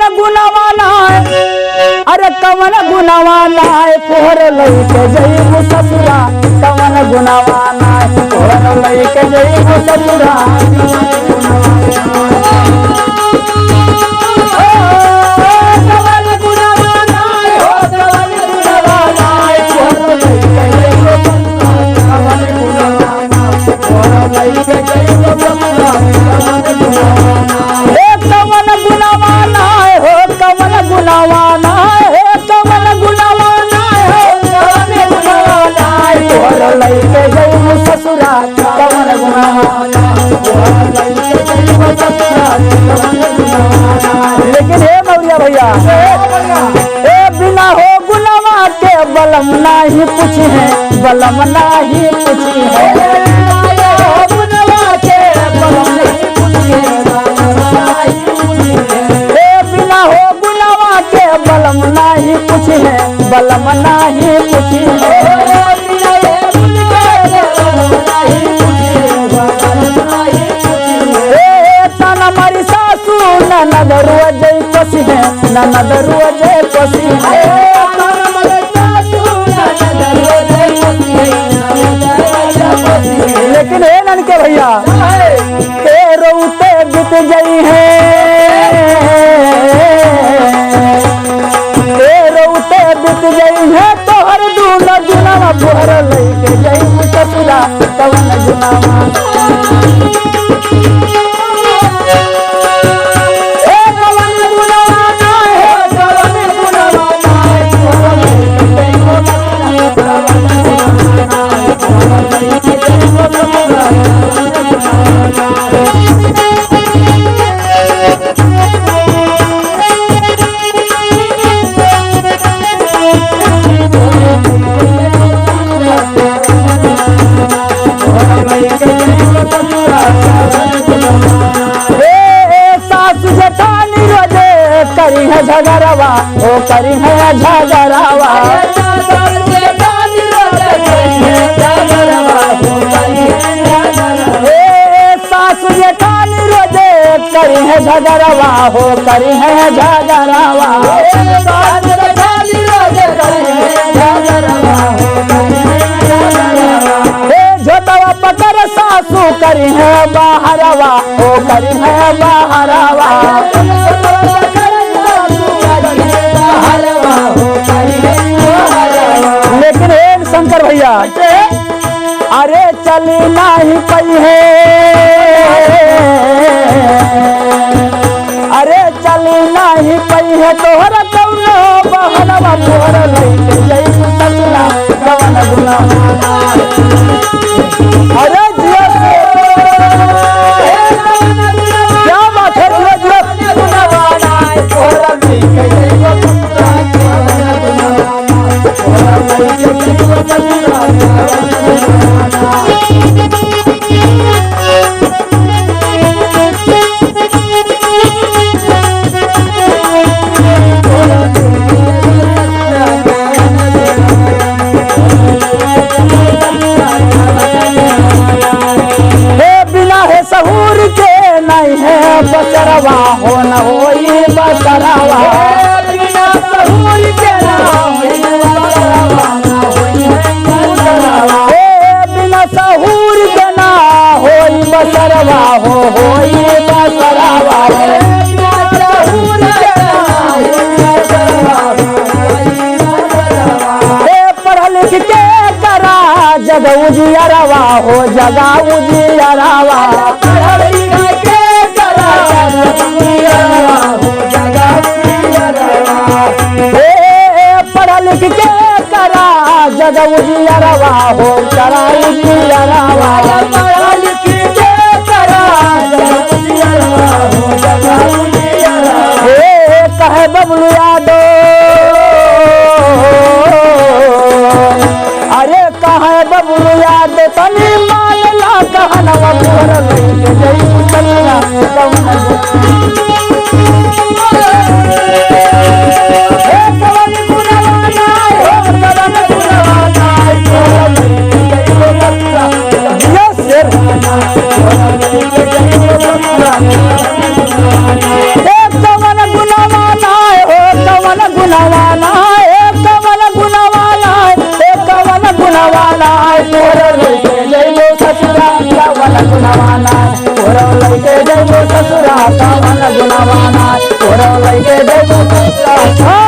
कवन गुणवाना है, अरे कवन गुणवाना है पोहर लइके जइबू ससुरा, कवन गुणवाना है पोहर लइके जइबू ससुरा। लेकिन हे मौरिया भैया ए बिना हो गुनावा के बलम नाही पूछी है, बलम नाही पूछी है, बिना हो गुनावा के बलम नाही पूछी है, बलम नाही पूछी है। ननद रोजे पसी है, ननद रोजे पसी है, लेकिन हे ननके भैया ए रोते बीत गई है, ए रोते बीत गई है तोहर दूना जुनावा पोहर लइके जइबू ससुरा, कवन जुनावा। करी है झगड़वा ओ करी है झगड़वा, सासु जेठानी रोजे करी है झगड़वा हो करी है झगड़वा, झोटवा पकड़ सासु करी है बाहरवा ओ करी है बाहरवा, लेकिन एक शंकर भैया अरे चली नहीं पई है, अरे चली नहीं पई है तोहरा कौनो बहनवा पोहर लइके जइबू ससुरा, कवन गुनावा। अरे जिया क्या बात है, जिया पोहर लइके जइबू बसरवा हो न होई बसरवा, बिना सहूर के ना होई बसरवा, बिना सहूर के ना होई बसरवा हो होई बसरवा, पढ़ लिख के करा जग उजियरवा हो जगा उजियरवा, पढ़ लिख के करा जग उजियरवा हो करा उजियरवा, पढ़ लिख के करा जग उजियरवा हो जगा उजियरवा। कहे बबलू यादव अरे कहे बबलू यादव तनी मान ला कहनवा पोहर लइके जइबू ससुरा, कवन जैबो ससुरा सावन गुणवाना तोरा लगे जैबो ससुरा